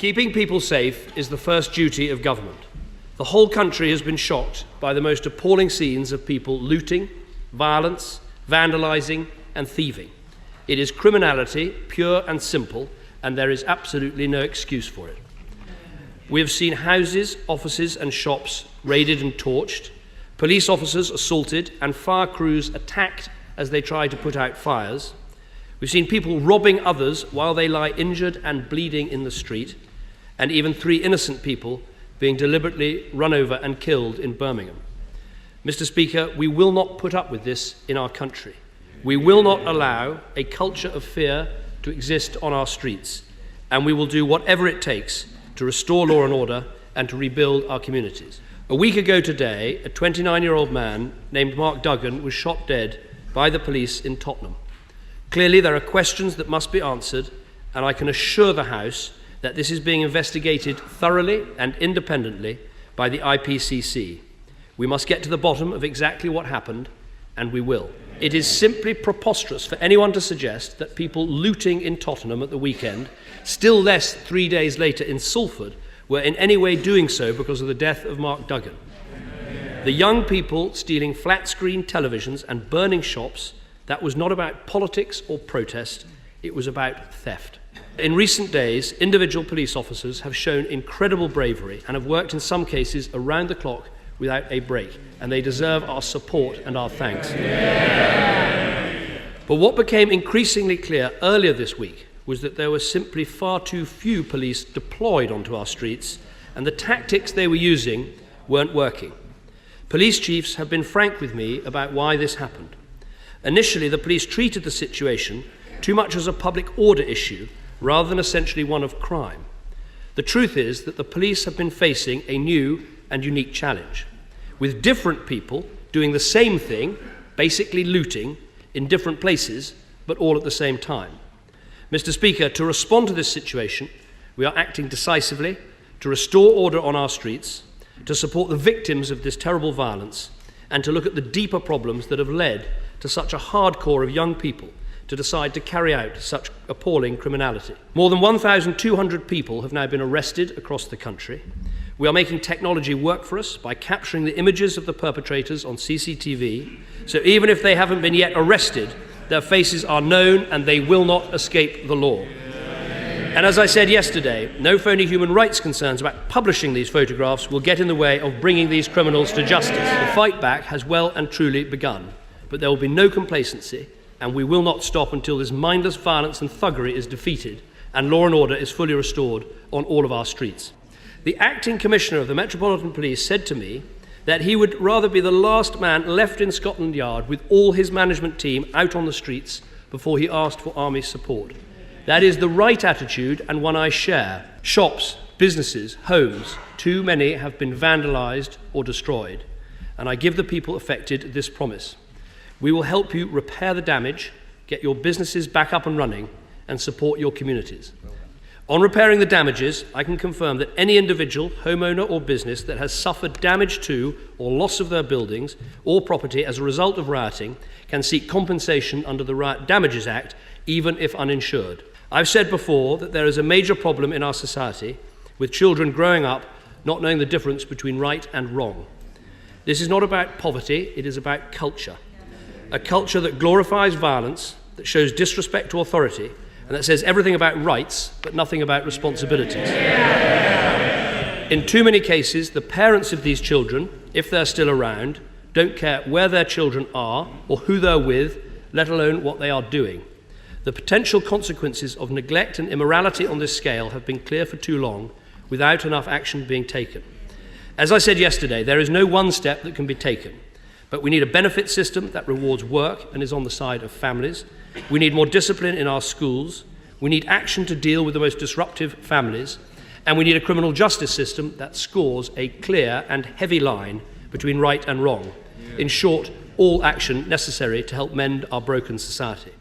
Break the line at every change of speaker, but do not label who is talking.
Keeping people safe is the first duty of government. The whole country has been shocked by the most appalling scenes of people looting, violence, vandalising and thieving. It is criminality, pure and simple, and there is absolutely no excuse for it. We have seen houses, offices and shops raided and torched, police officers assaulted and fire crews attacked as they try to put out fires. We've seen people robbing others while they lie injured and bleeding in the street, and even 3 innocent people being deliberately run over and killed in Birmingham. Mr. Speaker, we will not put up with this in our country. We will not allow a culture of fear to exist on our streets, and we will do whatever it takes to restore law and order and to rebuild our communities. A week ago today, a 29-year-old man named Mark Duggan was shot dead by the police in Tottenham. Clearly, there are questions that must be answered, and I can assure the House that this is being investigated thoroughly and independently by the IPCC. We must get to the bottom of exactly what happened, and we will. It is simply preposterous for anyone to suggest that people looting in Tottenham at the weekend, still less 3 days later in Salford, were in any way doing so because of the death of Mark Duggan. The young people stealing flat-screen televisions and burning shops, that was not about politics or protest, it was about theft. In recent days, individual police officers have shown incredible bravery and have worked in some cases around the clock without a break, and they deserve our support and our thanks. But what became increasingly clear earlier this week was that there were simply far too few police deployed onto our streets, and the tactics they were using weren't working. Police chiefs have been frank with me about why this happened. Initially, the police treated the situation too much as a public order issue rather than essentially one of crime. The truth is that the police have been facing a new and unique challenge, with different people doing the same thing, basically looting, in different places, but all at the same time. Mr. Speaker, to respond to this situation, we are acting decisively to restore order on our streets, to support the victims of this terrible violence, and to look at the deeper problems that have led to such a hardcore of young people to decide to carry out such appalling criminality. More than 1,200 people have now been arrested across the country. We are making technology work for us by capturing the images of the perpetrators on CCTV, so even if they haven't been yet arrested, their faces are known and they will not escape the law. And as I said yesterday, no phony human rights concerns about publishing these photographs will get in the way of bringing these criminals to justice. The fight back has well and truly begun, but there will be no complacency, and we will not stop until this mindless violence and thuggery is defeated and law and order is fully restored on all of our streets. The acting commissioner of the Metropolitan Police said to me that he would rather be the last man left in Scotland Yard with all his management team out on the streets before he asked for army support. That is the right attitude and one I share. Shops, businesses, homes, too many have been vandalised or destroyed, and I give the people affected this promise. We will help you repair the damage, get your businesses back up and running, and support your communities. On repairing the damages, I can confirm that any individual, homeowner or business that has suffered damage to or loss of their buildings or property as a result of rioting can seek compensation under the Riot Damages Act, even if uninsured. I've said before that there is a major problem in our society with children growing up not knowing the difference between right and wrong. This is not about poverty, it is about culture. A culture that glorifies violence, that shows disrespect to authority, and that says everything about rights but nothing about responsibilities. In too many cases, the parents of these children, if they're still around, don't care where their children are or who they're with, let alone what they are doing. The potential consequences of neglect and immorality on this scale have been clear for too long without enough action being taken. As I said yesterday, there is no one step that can be taken. But we need a benefit system that rewards work and is on the side of families. We need more discipline in our schools. We need action to deal with the most disruptive families. And we need a criminal justice system that scores a clear and heavy line between right and wrong. In short, all action necessary to help mend our broken society.